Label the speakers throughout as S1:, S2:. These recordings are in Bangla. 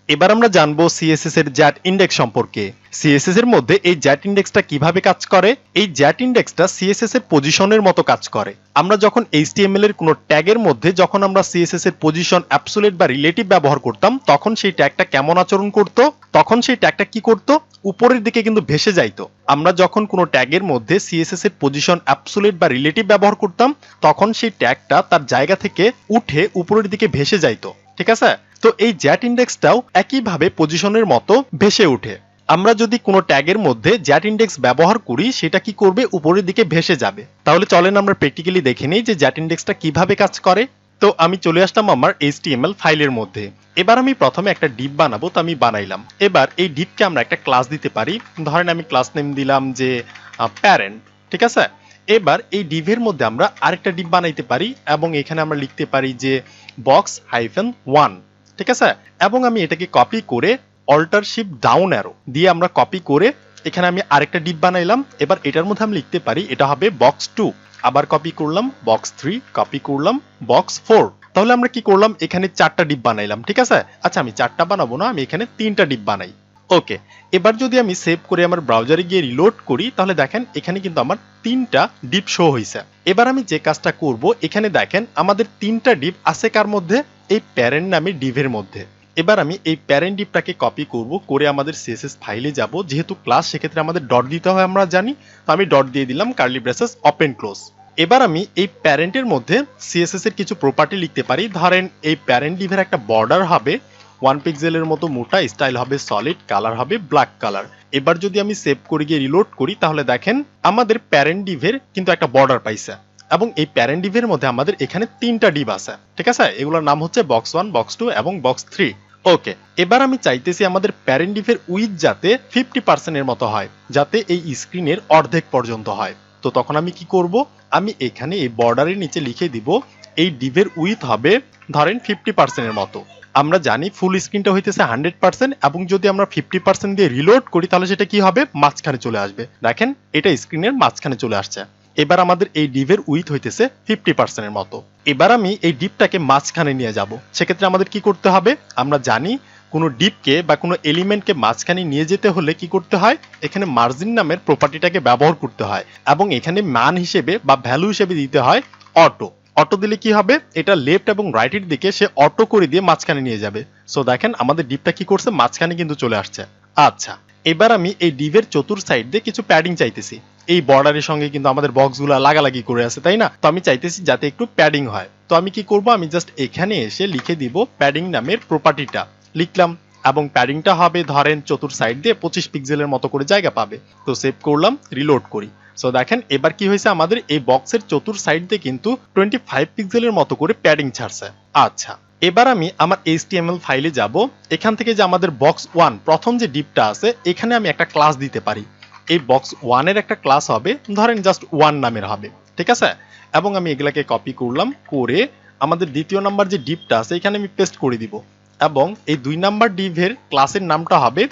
S1: এবার আমরা জানবো সিএসএস এর জ্যাট ইন্ডেক্স সম্পর্কে। সিএসএস এর মধ্যে এই জ্যাট ইন্ডেক্সটা কিভাবে কাজ করে? এই জ্যাট ইন্ডেক্সটা সিএসএস এর পজিশনের মতো কাজ করে। আমরা যখন এইচটিএমএল এর কোনো ট্যাগের মধ্যে যখন আমরা সিএসএস এর পজিশন, অ্যাবসোলিউট বা রিলেটিভ ব্যবহার করতাম, তখন সেই ট্যাগটা কেমন আচরণ করত? তখন সেই ট্যাগটা কি করত? উপরের দিকে কিন্তু ভেসে যাইতো। আমরা যখন কোনো ট্যাগের মধ্যে সিএসএস এর পজিশন, অ্যাবসোলিউট বা রিলেটিভ ব্যবহার করতাম, তখন সেই ট্যাগটা তার জায়গা থেকে উঠে উপরের দিকে ভেসে যাইতো। ঠিক আছে? তো এই জ্যাট ইন্ডেক্সটাও একইভাবে পজিশনের মতো ভেসে ওঠে। আমরা যদি কোনো ট্যাগের মধ্যে জ্যাট ইন্ডেক্স ব্যবহার করি, সেটা কি করবে? উপরের দিকে ভেসে যাবে। তাহলে চলেন আমরা প্র্যাকটিক্যালি দেখে নিই যে জ্যাট ইন্ডেক্সটা কিভাবে কাজ করে। তো আমি চলে আসলাম আমার এইচটিএমএল ফাইলের মধ্যে। এবার আমি প্রথমে একটা ডিপ বানাবো, তো আমি বানাইলাম। এবার এই ডিপকে আমরা একটা ক্লাস দিতে পারি। ধরেন আমি ক্লাস নেম দিলাম যে প্যারেন্ট। ঠিক আছে? এবার এই ডিভের মধ্যে আমরা আরেকটা ডিপ বানাইতে পারি এবং এখানে আমরা লিখতে পারি যে বক্স -1। ঠিক আছে? এবং আমি এটাকে কপি করে অল্টার শিফট ডাউন অ্যারো দিয়ে আমরা কপি করে এখানে আমি আরেকটা ডিপ বানাইলাম। এবার এটার মধ্যে আমি লিখতে পারি এটা হবে বক্স 2। আবার কপি করলাম বক্স 3, কপি করলাম বক্স 4। তাহলে আমরা কি করলাম? এখানে 4টা ডিপ বানাইলাম। ঠিক আছে? আচ্ছা, আমি 4টা বানাবো না, আমি এখানে 3টা ডিপ বানাই। ওকে, এবার যদি আমি সেভ করে আমার ব্রাউজারে গিয়ে রিলোড করি, তাহলে দেখেন এখানে কিন্তু আমার 3টা ডিপ শো হয়েছে। এবার আমি যে কাজটা করব, এখানে দেখেন আমাদের 3টা ডিপ আছে কার মধ্যে? এই প্যারেন্ট নামে ডিভের মধ্যে। এবার আমি এই প্যারেন্ট ডিপটাকে কপি করব, করে আমাদের সিএসএস ফাইলে যাব। যেহেতু ক্লাস, সেক্ষেত্রে আমাদের ডট দিতে হয়, আমরা জানি। তো আমি ডট দিয়ে দিলাম, কার্লি ব্রেসেস ওপেন ক্লোজ। এবার আমি এই প্যারেন্টের মধ্যে সিএসএস এর কিছু প্রপার্টি লিখতে পারি। ধরেন এই প্যারেন্ট ডিভের একটা বর্ডার হবে 1 পিক্সেলের মতো মোটা, স্টাইল হবে সলিড, কালার হবে ব্ল্যাক কালার। এবার যদি আমি সেভ করে গিয়ে রিলোড করি, তাহলে দেখেন আমাদের প্যারেন্ট ডিভের কিন্তু একটা বর্ডার পাইছে। এবং এই প্যারেন্ট ডিভের মধ্যে আমাদের এখানে 3টা ডিভ আছে। ঠিক আছে? এগুলোর নাম হচ্ছে বক্স 1, বক্স 2 এবং বক্স 3। ওকে, এবার আমি চাইতেছি আমাদের প্যারেন্ট ডিভের উইথ যাতে 50% এর মতো হয়, যাতে এই স্ক্রিনের অর্ধেক পর্যন্ত হয়। তো তখন আমি কি করব? আমি এখানে এই বর্ডারের নিচে লিখে দিব এই ডিভের উইথ হবে ধরেন 50% এর মতো। আমরা জানি ফুল স্ক্রিনটা হইতেছে 100%, এবং যদি আমরা 50% দিয়ে রিলোড করি, তাহলে সেটা কি হবে? মাঝখানে চলে আসবে। দেখেন এটা স্ক্রিনের মাঝখানে চলে আসছে। এবার আমাদের এই ডিভের উইথ হইতেছে 50% এর মতো। এবার আমি এই ডিপটাকে মাঝখানে নিয়ে যাব। সেক্ষেত্রে আমাদের কি করতে হবে? আমরা জানি কোনো ডিপকে বা কোনো এলিমেন্টকে মাঝখানে নিয়ে যেতে হলে কি করতে হয়? এখানে মার্জিন নামের প্রপার্টিটাকে ব্যবহার করতে হয়, এবং এখানে মান হিসেবে বা ভ্যালু হিসেবে দিতে হয় অটো। অটো দিলে কি হবে? এটা লেফট এবং রাইটের দিকে সে অটো করে দিয়ে মাঝখানে নিয়ে যাবে। সো দেখেন আমাদের ডিপটা কি করছে? মাঝখানে কিন্তু চলে আসছে। আচ্ছা, এবার আমি এই ডিভের চতুর সাইড দিয়ে কিছু প্যাডিং চাইতেছি। এই বর্ডারের সঙ্গে কিন্তু আমাদের বক্সগুলো লাগালাগি করে আছে, তাই না? তো আমি চাইতেছি যাতে একটু প্যাডিং হয়। তো আমি কি করব? আমি জাস্ট এখানে এসে লিখে দিব প্যাডিং নামের প্রপার্টিটা লিখলাম, এবং প্যাডিংটা হবে ধরেন চতুর সাইড দিয়ে 25 পিক্সেলের মতো করে জায়গা পাবে। তো সেভ করলাম, রিলোড করি। সো দেখেন এবার কি হয়েছে? আমাদের এই বক্সের চতুর সাইড দিয়ে কিন্তু 25 পিক্সেলের মতো করে প্যাডিং ছাড়ছে। আচ্ছা, এবার আমি আমার এইচটিএমএল ফাইলে যাব। এখান থেকে যে আমাদের বক্স 1 প্রথম যে ডিপটা আছে, এখানে আমি একটা ক্লাস দিতে পারি। এই বক্স 1 এর একটা ক্লাস হবে ধরেন জাস্ট 1 নামের হবে। ঠিক আছে? এবং আমি এগুলাকে কপি করলাম, করে আমাদের দ্বিতীয় নাম্বার যে ডিপটা আছে এখানে আমি পেস্ট করে দিব। এবং এই 2 নাম্বার ডিভের ক্লাসের নামটা হবে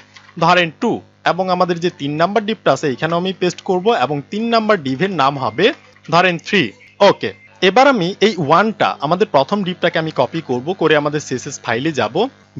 S1: ধরেন 2, এবং আমাদের যে 3 নাম্বার ডিভটা আছে এখানেও আমি পেস্ট করব, এবং 3 নাম্বার ডিভের নাম হবে ধরেন 3। ওকে, এবার আমি এই 1টা আমাদের প্রথম ডিভটাকে আমি কপি করব, করে আমাদের সিএসএস ফাইলে যাব।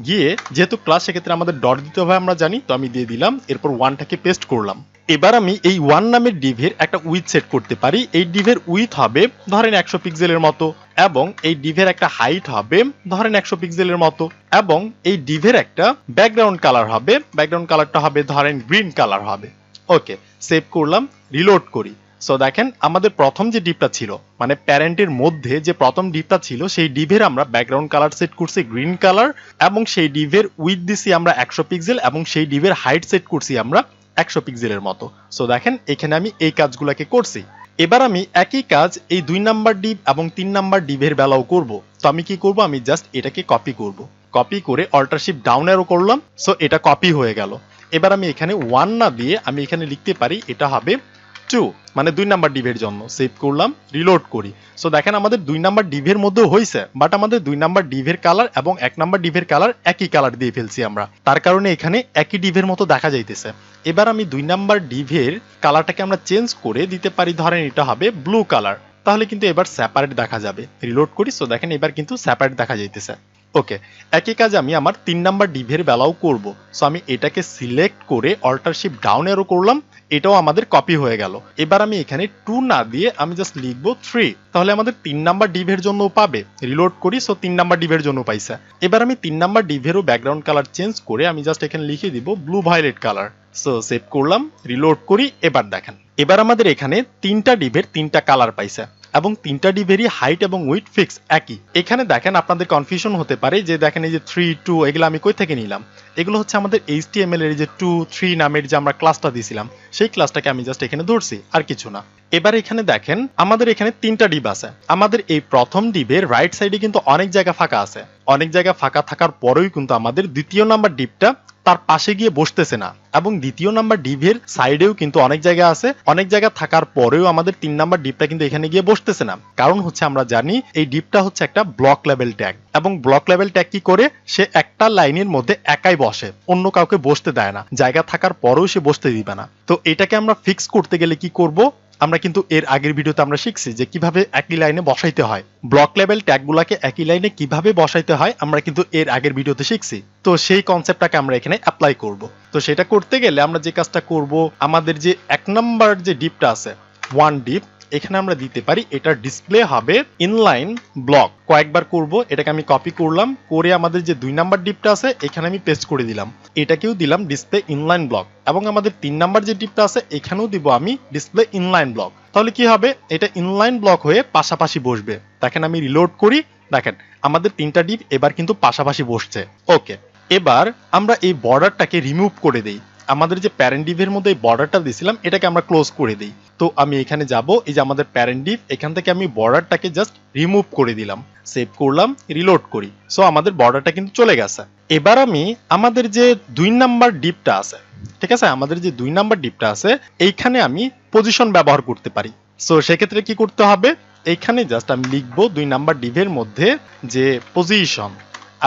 S1: গিয়ে যেহেতু ক্লাস, সেক্ষেত্রে আমাদের ডট দিতে হবে, আমরা জানি। তো আমি দিয়ে দিলাম, এরপর 1টাকে পেস্ট করলাম। এবার আমি এই 1 নামের ডিভের একটা উইথ সেট করতে পারি। এই ডিভের উইথ হবে ধরেন 100 পিক্সেলের মতো, এবং এই ডিভের একটা হাইট হবে ধরেন 100 পিক্সেলের মতো, এবং এই ডিভের একটা ব্যাকগ্রাউন্ড কালার হবে, ব্যাকগ্রাউন্ড কালারটা হবে ধরেন গ্রিন কালার হবে। ওকে, সেভ করলাম, রিলোড করি। সো দেখেন আমাদের প্রথম যে ডিভটা ছিল, মানে প্যারেন্টের মধ্যে যে প্রথম ডিভটা ছিল, সেই ডিভের আমরা ব্যাকগ্রাউন্ড কালার সেট করছি গ্রিন কালার, এবং সেই ডিভের উইথ দিছি আমরা 100 পিক্সেল, এবং সেই ডিভের হাইট সেট করছি আমরা 100 পিক্সেলের মতো। সো দেখেন এখানে আমি এই কাজগুলোকে করছি। এবার আমি একই কাজ এই 2 নাম্বার ডিভ এবং 3 নাম্বার ডিভের বেলাও করব। তো আমি কি করব? আমি জাস্ট এটাকে কপি করব, কপি করে অল্টার শিফট ডাউন অ্যারো করলাম। সো এটা কপি হয়ে গেল। এবার আমি এখানে 1 না দিয়ে আমি এখানে লিখতে পারি এটা হবে 2, মানে 2 নাম্বার ডিভের জন্য। সেভ করলাম, রিলোড করি। সো দেখেন আমাদের 2 নাম্বার ডিভের মধ্যে হয়েছে, বাট আমাদের 2 নাম্বার ডিভের কালার এবং 1 নাম্বার ডিভের কালার একই কালার দিয়ে ফেলছি আমরা, তার কারণে এখানে একই ডিভের মতো দেখা যাইতেছে। এবার আমি 2 নাম্বার ডিভের কালারটাকে আমরা চেঞ্জ করে দিতে পারি, ধরেন এটা হবে ব্লু কালার। তাহলে কিন্তু এবার সেপারেট দেখা যাবে। রিলোড করি। সো দেখেন এবার কিন্তু সেপারেট দেখা যাইতেছে। ওকে, একই কাজ আমি আমার 3 নাম্বার ডিভের বেলাও করব। সো আমি এটাকে সিলেক্ট করে অল্টার শিফট ডাউন অ্যারো করলাম, এটাও আমাদের কপি হয়ে গেল। এবার আমি এখানে 2 না দিয়ে আমি জাস্ট লিখব 3, তাহলে আমাদের 3 নাম্বার ডিভের জন্য পাবে। রিলোড করি, সো 3 নাম্বার ডিভের জন্য পাইছে। এবার আমি 3 নাম্বার ডিভেরও ব্যাকগ্রাউন্ড কালার চেঞ্জ করে আমি জাস্ট এখানে লিখে দিব blue violet colour. So save করলাম, রিলোড করি, এবার দেখেন এবার আমাদের এখানে 3টা ডিভের 3টা কালার পাইছে এবং 3টা ডিভেরই হাইট এবং উইডথ ফিক্স একই। এখানে দেখেন আপনাদের কনফিউশন হতে পারে যে দেখেন এই যে 3, 2 এগুলো আমি কই থেকে নিলাম। এগুলো হচ্ছে আমাদের HTML এর যে 2, 3 নামের যে আমরা ক্লাসটা দিয়েছিলাম সেই ক্লাসটাকে আমি জাস্ট এখানে ধরছি, আর কিছু না। এবার এখানে দেখেন আমাদের এখানে 3টা ডিভ আছে। আমাদের এই প্রথম ডিভের রাইট সাইডে কিন্তু অনেক জায়গা ফাঁকা আছে। অনেক জায়গা ফাঁকা থাকার পরেও কিন্তু আমাদের দ্বিতীয় নাম্বার ডিভটা তার পাশে গিয়ে বসতেছে না, এবং দ্বিতীয় নাম্বার ডিভের সাইডেও কিন্তু অনেক জায়গা আছে। অনেক জায়গা থাকার পরেও আমাদের 3 নাম্বার ডিভটা কিন্তু এখানে গিয়ে বসতেছে না। কারণ হচ্ছে আমরা জানি এই ডিভটা হচ্ছে একটা ব্লক লেভেল ট্যাগ, এবং ব্লক লেভেল ট্যাগ কি করে, সে একটা লাইনের মধ্যে একাই বসে, অন্য কাউকে বসতে দেয় না, জায়গা থাকার পরেও সে বসতে দিবে না। তো এটাকে আমরা ফিক্স করতে গেলে কি করব, আমরা কিন্তু এর আগের ভিডিওতে আমরা শিখছি যে কিভাবে একই লাইনে বসাইতে হয়। ব্লক লেভেল ট্যাগগুলোকে একই লাইনে কিভাবে বসাইতে হয় আমরা কিন্তু এর আগের ভিডিওতে শিখছি। তো সেই কনসেপ্টটাকে আমরা এখানে অ্যাপ্লাই করব। তো সেটা করতে গেলে আমরা যে কাজটা করব, আমাদের যে 1 নাম্বার যে ডিপটা আছে 1 ডিপ, এখানে আমরা দিতে পারি এটার ডিসপ্লে হবে ইনলাইন ব্লক। কয়েকবার করব, এটাকে আমি কপি করলাম, করে আমাদের যে 2 নাম্বার ডিপটা আছে এখানে আমি পেস্ট করে দিলাম, এটাকেও দিলাম ডিসপ্লে ইনলাইন ব্লক, এবং আমাদের 3 নাম্বার যে ডিপটা আছে এখানেও দিব আমি ডিসপ্লে ইনলাইন ব্লক। তাহলে কি হবে, এটা ইনলাইন ব্লক হয়ে পাশাপাশি বসবে। দেখেন আমি রিলোড করি, দেখেন আমাদের 3টা ডিপ এবার কিন্তু পাশাপাশি বসছে। ওকে, এবার আমরা এই বর্ডারটাকে রিমুভ করে দেই। আমাদের যে প্যারেন্ট ডিভের মধ্যে এই বর্ডারটা দিয়েছিলাম এটাকে আমরা ক্লোজ করে দিই। তো আমি এখানে যাব, এই যে আমাদের প্যারেন্ট ডিভ, এখান থেকে আমি বর্ডারটাকে জাস্ট রিমুভ করে দিলাম, সেভ করলাম, রিলোড করি। সো আমাদের বর্ডারটা কিন্তু চলে গেছে। এবার আমি আমাদের যে 2 নাম্বার ডিভটা আছে, ঠিক আছে, আমাদের যে 2 নাম্বার ডিভটা আছে এইখানে আমি পজিশন ব্যবহার করতে পারি। সো সেক্ষেত্রে কি করতে হবে, এইখানে জাস্ট আমি লিখবো 2 নাম্বার ডিভের মধ্যে যে পজিশন,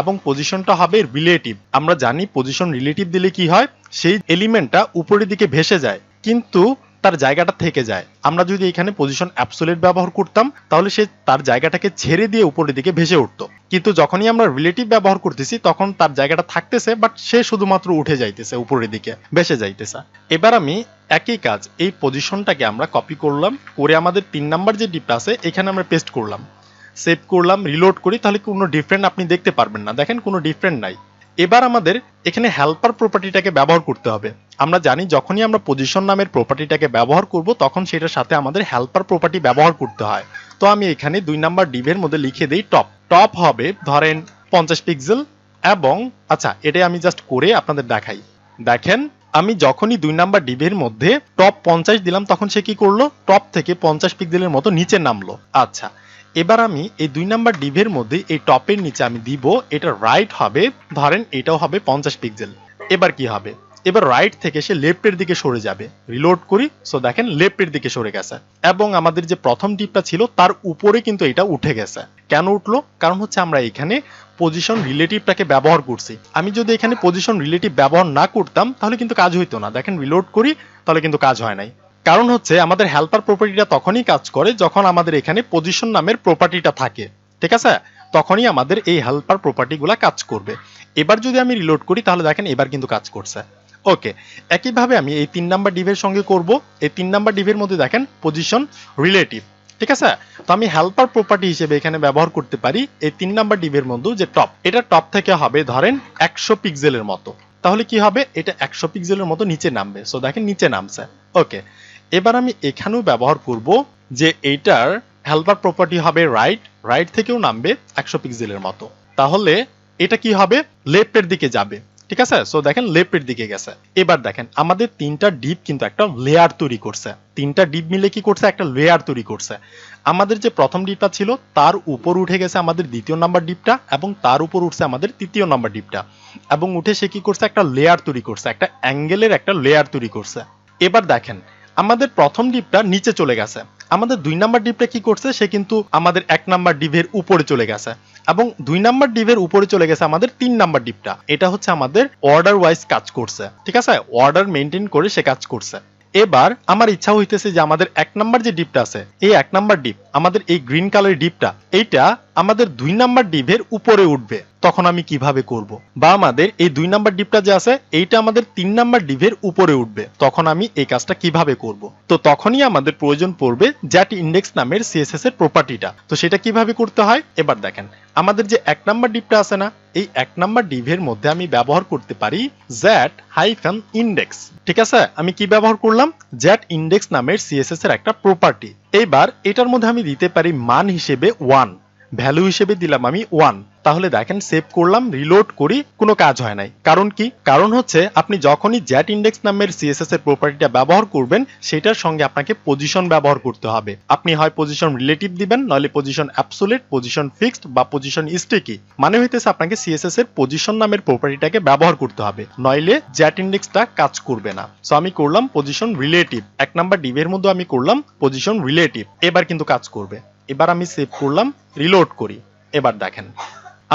S1: এবং পজিশনটা হবে রিলেটিভ। আমরা জানি পজিশন রিলেটিভ দিলে কি হয়, সেই এলিমেন্টটা উপরের দিকে ভেসে যায় কিন্তু তার জায়গাটা থেকে যায়। আমরা যদি এখানে পজিশন অ্যাবসোলিউট ব্যবহার করতাম তাহলে সে তার জায়গাটাকে ছেড়ে দিয়ে উপরের দিকে ভেসে উঠতো, কিন্তু যখনই আমরা রিলেটিভ ব্যবহার করতেছি তখন তার জায়গাটা থাকতেছে, বাট সে শুধুমাত্র উঠে যাইতেছে, উপরের দিকে ভেসে যাইতেছে। এবার আমি একই কাজ, এই পজিশনটাকে আমরা কপি করলাম, করে আমাদের 3 নাম্বার যে ডিপটা আছে এখানে আমরা পেস্ট করলাম, সেভ করলাম, রিলোড করি, তাহলে কোনো ডিফারেন্ট আপনি দেখতে পারবেন না। দেখেন কোনো ডিফারেন্ট নাই। এবার আমাদের এখানে হেল্পার প্রপার্টিটাকে ব্যবহার করতে হবে। আমরা জানি যখনই আমরা পজিশন নামের প্রপার্টিটাকে ব্যবহার করব তখন সেটার সাথে আমাদের হেল্পার প্রপার্টি ব্যবহার করতে হয়। তো আমি এখানে 2 নাম্বার ডিভের মধ্যে লিখে দেই টপ। টপ হবে ধরেন 50 পিক্সেল, এবং আচ্ছা এটাই আমি জাস্ট করে আপনাদের দেখাই। দেখেন আমি যখনই 2 নাম্বার ডিভের মধ্যে টপ 50 দিলাম তখন সে কি করলো, টপ থেকে 50 পিক্সেলের মতো নিচে নামলো। আচ্ছা, এবার আমি এই 2 নাম্বার ডিভের মধ্যে এই টপের নিচে আমি দিব এটা রাইট হবে, ধরেন এটাও হবে 50 পিক্সেল। এবার কি হবে, এবার রাইট থেকে সে লেফটের দিকে সরে যাবে। রিলোড করি, সো দেখেন লেফটের দিকে সরে গেছে, এবং আমাদের যে প্রথম ডিপটা ছিল তার উপরে কিন্তু এটা উঠে গেছে। কেন উঠলো, কারণ হচ্ছে আমরা এখানে পজিশন রিলেটিভটাকে ব্যবহার করছি। আমি যদি এখানে পজিশন রিলেটিভ ব্যবহার না করতাম তাহলে কিন্তু কাজ হইতো না। দেখেন রিলোড করি, তাহলে কিন্তু কাজ হয় নাই। কারণ হচ্ছে আমাদের হেল্পার প্রপার্টিটা তখনই কাজ করে যখন আমাদের এখানে পজিশন নামের প্রপার্টিটা থাকে, ঠিক আছে, তখনই আমাদের এই হেল্পার প্রপার্টিগুলো কাজ করবে। এবার যদি আমি রিলোড করি তাহলে দেখেন এবার কিন্তু কাজ করছে। ওকে, একইভাবে আমি এই 3 নাম্বার ডিভের সঙ্গে করব। এই 3 নাম্বার ডিভের মধ্যে দেখেন পজিশন রিলেটিভ, ঠিক আছে, তো আমি হেল্পার প্রপার্টি হিসেবে এখানে ব্যবহার করতে পারি এই 3 নাম্বার ডিভের মধ্যে যে টপ, এটা টপ থেকে হবে ধরেন 100 পিক্সেলের মতো। তাহলে কি হবে, এটা 100 পিক্সেলের মতো নিচে নামবে। সো দেখেন নিচে নামছে। ওকে, এবার আমি এখানেও ব্যবহার করব যে এইটার হেল্পার প্রপার্টি হবে রাইট, রাইট থেকেও নামবে 100 পিক্সেলের মতো। তাহলে এটা কি হবে, লেফটের দিকে যাবে, ঠিক আছে। সো দেখেন লেফটের দিকে গেছে। এবার দেখেন আমাদের 3টা ডিপ কিন্তু একটা লেয়ার তৈরি করছে। 3টা ডিপ মিলে কি করছে, একটা লেয়ার তৈরি করছে। আমাদের যে প্রথম ডিপটা ছিল তার উপর উঠে গেছে আমাদের দ্বিতীয় নাম্বার ডিপটা, এবং তার উপর উঠছে আমাদের তৃতীয় নাম্বার ডিপটা, এবং উঠে সে কি করছে, একটা লেয়ার তৈরি করছে, একটা অ্যাঙ্গেলের একটা লেয়ার তৈরি করছে। এবার দেখেন আমাদের প্রথম ডিপটা নিচে চলে গেছে, আমাদের 2 নাম্বার ডিপটা কি করছে, সে কিন্তু আমাদের 1 নাম্বার ডিভের উপরে চলে গেছে, এবং 2 নাম্বার ডিভের উপরে চলে গেছে আমাদের 3 নাম্বার ডিপটা। এটা হচ্ছে আমাদের অর্ডার ওয়াইজ কাজ করছে, ঠিক আছে, অর্ডার মেনটেন করে সে কাজ করছে। এবার আমার ইচ্ছা হইতেছে যে আমাদের 1 নাম্বার যে ডিপটা আছে, এই 1 নাম্বার ডিপ আমাদের এই গ্রিন কালারের ডিপটা, এইটা আমাদের 2 নাম্বার ডিভের উপরে উঠবে। তখন আমি কিভাবে করব? বা আমাদের এই 2 নাম্বার ডিভটা যে আছে এইটা আমাদের 3 নাম্বার ডিভের উপরে উঠবে, তখন আমি এই কাজটা কিভাবে করব? তো তখনই আমাদের প্রয়োজন পড়বে জ্যাট ইন্ডেক্স নামের সিএসএস এর প্রপার্টিটা। তো সেটা কিভাবে করতে হয় এবার দেখেন। আমাদের যে 1 নাম্বার ডিভটা আছে না, এই 1 নাম্বার ডিভের মধ্যে আমি ব্যবহার করতে পারি z-index। ঠিক আছে, আমি কি ব্যবহার করলাম? জ্যাট ইন্ডেক্স নামের সিএসএস এর একটা প্রপার্টি। এইবার এটার মধ্যে আমি দিতে পারি মান হিসেবে 1, ভ্যালু হিসেবে দিলাম আমি 1। তাহলে দেখেন সেভ করলাম, রিলোড করি, কোনো কাজ হয় নাই। কারণ কি? কারণ হচ্ছে আপনি যখনই জ্যাট ইন্ডেক্স নামের সিএসএস এর প্রপার্টিটা ব্যবহার করবেন সেটার সঙ্গে আপনাকে পজিশন ব্যবহার করতে হবে। আপনি হয় পজিশন রিলেটিভ দিবেন, নইলে পজিশন অ্যাবসোলিউট, পজিশন ফিক্সড বা পজিশন স্টিকি। মানে হইতেছে আপনাকে সিএসএস এর পজিশন নামের প্রপার্টিটাকে ব্যবহার করতে হবে, নইলে জ্যাট ইন্ডেক্সটা কাজ করবে না। সো আমি করলাম পজিশন রিলেটিভ, 1 নাম্বার ডিভের মধ্যে আমি করলাম পজিশন রিলেটিভ। এবার কিন্তু কাজ করবে। এবার আমি সেভ করলাম, রিলোড করি। এবার দেখেন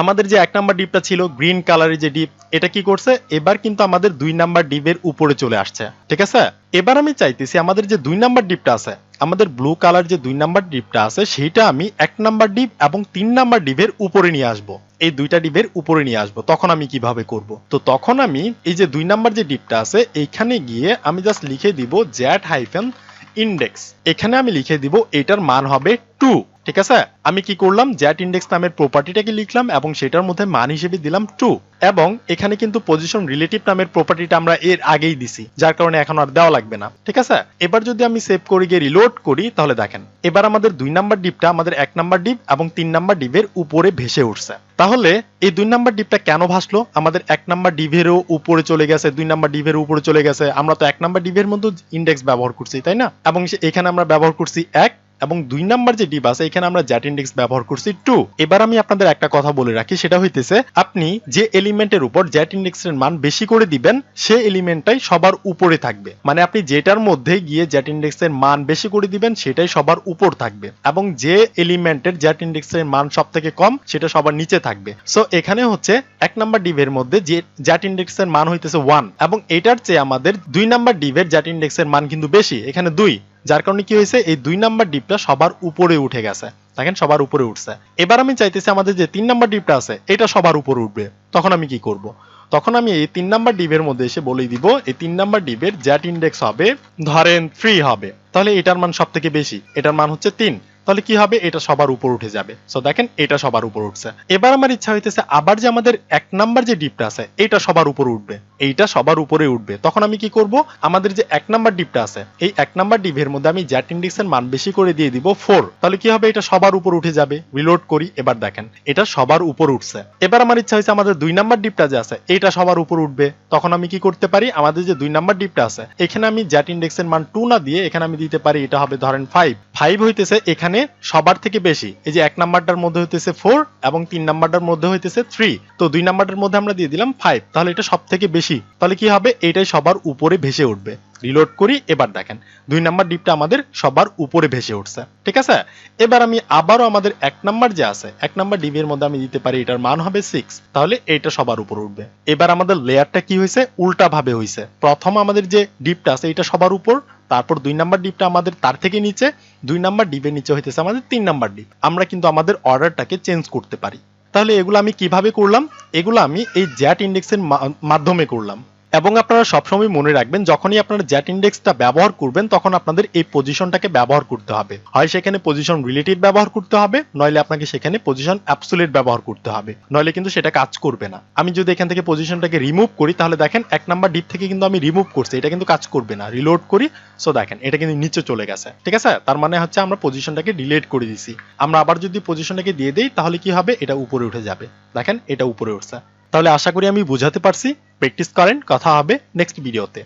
S1: আমাদের যে 1 নাম্বার ডিভটা ছিল গ্রিন কালারের যে ডিভ, এটা কি করছে? এবার কিন্তু আমাদের 2 নাম্বার ডিভের উপরে চলে আসছে। ঠিক আছে, এবার আমি চাইতেছি আমাদের যে 2 নাম্বার ডিভটা আছে, আমাদের ব্লু কালার যে 2 নাম্বার ডিভটা আছে সেটা আমি 1 নাম্বার ডিভ এবং 3 নাম্বার ডিভের উপরে নিয়ে আসব। এই দুইটা ডিভের উপরে নিয়ে আসব। তখন আমি কিভাবে করব? তো তখন আমি এই যে 2 নাম্বার যে ডিভটা আছে এইখানে গিয়ে আমি জাস্ট লিখে দিব জ্যাট-ইন্ডেক্স। এখানে আমি লিখে দিব এটার মান হবে 2। ঠিক আছে, আমি কি করলাম? জ্যাট ইন্ডেক্স নামের প্রপার্টিটাকে লিখলাম এবং সেটার মধ্যে মান হিসেবে দিলাম 2। এবং এখানে কিন্তু পজিশন রিলেটিভ নামের প্রপার্টিটা আমরা এর আগেই দিছি, যার কারণে এখন আর দেওয়া লাগবে না। ঠিক আছে, এবার যদি আমি সেভ করে গিয়ে রিলোড করি তাহলে দেখেন এবার আমাদের 2 নাম্বার ডিভটা আমাদের 1 নাম্বার ডিভ এবং 3 নাম্বার ডিভের উপরে ভেসে উঠছে। তাহলে এই 2 নাম্বার ডিভটা কেন ভাসলো? আমাদের 1 নাম্বার ডিভেরও উপরে চলে গেছে, 2 নাম্বার ডিভের উপরে চলে গেছে। আমরা তো 1 নাম্বার ডিভের মধ্যে ইন্ডেক্স ব্যবহার করছি, তাই না? এবং এখানে আমরা ব্যবহার করছি 1, এবং 2 নাম্বার যে ডিভ আছে এখানে আমরা জ্যাট ইন্ডেক্স ব্যবহার করছি 2। এবার আমি আপনাদের একটা কথা বলে রাখি, সেটা হইতেছে আপনি যে এলিমেন্টের উপর জ্যাট ইন্ডেক্সের মান বেশি করে দিবেন সেই এলিমেন্টটাই সবার উপরে থাকবে। মানে আপনি যেটার মধ্যে গিয়ে জ্যাট ইন্ডেক্সের মান বেশি করে দিবেন সেটাই সবার উপর থাকবে, এবং যে এলিমেন্টের জ্যাট ইন্ডেক্সের মান সবথেকে কম সেটা সবার নিচে থাকবে। সো এখানে হচ্ছে 1 নাম্বার ডিভের মধ্যে যে জ্যাট ইন্ডেক্সের মান হইতেছে 1, এবং এটার চেয়ে আমাদের 2 নাম্বার ডিভের জ্যাট ইন্ডেক্সের মান কিন্তু বেশি, এখানে 2। যার কারণে কি হয়েছে? এই 2 নাম্বার ডিভটা সবার উপরে উঠে গেছে। দেখেন সবার উপরে উঠছে। এবার আমি চাইতেছি আমাদের যে 3 নাম্বার ডিভটা আছে এটা সবার উপরে উঠবে। তখন আমি কি করব? তখন আমি এই 3 নাম্বার ডিভের মধ্যে এসে বলে দিব এই 3 নাম্বার ডিভের জ্যাট ইন্ডেক্স হবে ধরেন 3 হবে। তাহলে এটার মান সবথেকে বেশি, এটার মান হচ্ছে 3। তাহলে কি হবে? এটা সবার উপর উঠে যাবে। সো দেখেন এটা সবার উপর উঠছে। এবার আমার ইচ্ছা হইতেছে আবার যে আমাদের 1 নাম্বার যে ডিভটা আছে এটা সবার উপর উঠবে, এইটা সবার উপরে উঠবে। তখন আমি কি করব? আমাদের যে 1 নাম্বার ডিভটা আছে এই 1 নাম্বার ডিভের মধ্যে আমি জ্যাট ইন্ডেক্সের মান বেশি করে দিয়ে দিব 4। তাহলে কি হবে? এটা সবার উপর উঠে যাবে। রিলোড করি, এবার দেখেন এটা সবার উপর উঠছে। এবার আমার ইচ্ছা হইছে আমাদের 2 নাম্বার ডিভটা যে আছে এটা সবার উপর উঠবে। তখন আমি কি করতে পারি? আমাদের যে 2 নাম্বার ডিভটা আছে এখানে আমি জ্যাট ইন্ডেক্সের মান 2 না দিয়ে এখানে আমি দিতে পারি এটা হবে ধরেন 5। 5 হইতেছে এখানে সবার থেকে বেশি। এই যে 1 নাম্বারটার মধ্যে হইতেছে 4 এবং 3 নাম্বারটার মধ্যে হইতেছে 3। তো 2 নাম্বারটার মধ্যে আমরা দিয়ে দিলাম 5। তাহলে এটা সব থেকে বেশি। তাহলে কি হবে? এটাই সবার উপরে ভেসে উঠবে। রিলোড করি, এবার দেখেন 2 নাম্বার ডিভটা আমাদের সবার উপরে ভেসে উঠছে। ঠিক আছে, এবার আমি আবারও আমাদের 1 নাম্বার যে আছে 1 নাম্বার ডিভের মধ্যে আমি দিতে পারি এটার মান হবে 6। তাহলে এটা সবার উপর উঠবে। এবার আমাদের লেয়ারটা কি হয়েছে? উল্টা ভাবে হয়েছে। প্রথম আমাদের যে ডিভটা আছে এটা সবার উপর, তারপর 2 নাম্বার ডিভটা আমাদের তার থেকে নিচে, 2 নাম্বার ডিভের নিচে হইতেছে আমাদের 3 নাম্বার ডিভ। আমরা কিন্তু আমাদের অর্ডারটাকে চেঞ্জ করতে পারি। তাহলে এগুলো আমি কিভাবে করলাম? এগুলো আমি এই জ্যাট ইন্ডেক্সের মাধ্যমে করলাম। এবং আপনারা সবসময় মনে রাখবেন যখনই আপনারা জ্যাট ইন্ডেক্সটা ব্যবহার করবেন তখন আপনাদের এই পজিশনটাকে ব্যবহার করতে হবে। হয় সেখানে পজিশন রিলেটিভ ব্যবহার করতে হবে, নইলে আপনাকে সেখানে পজিশন অ্যাবসোলিউট ব্যবহার করতে হবে, নইলে কিন্তু সেটা কাজ করবে না। আমি যদি এখান থেকে পজিশনটাকে রিমুভ করি তাহলে দেখেন 1 নাম্বার ডিভ থেকে কিন্তু আমি রিমুভ করছি, এটা কিন্তু কাজ করবে না। রিলোড করি, সো দেখেন এটা কিন্তু নিচে চলে গেছে। ঠিক আছে, তার মানে হচ্ছে আমরা পজিশনটাকে ডিলিট করে দিছি। আমরা আবার যদি পজিশনটাকে দিয়ে দেই তাহলে কি হবে? এটা উপরে উঠে যাবে। দেখেন এটা উপরে উঠছে। তাহলে আশা করি আমি বুঝাতে পারছি। প্র্যাকটিস করেন, কথা হবে নেক্সট ভিডিওতে।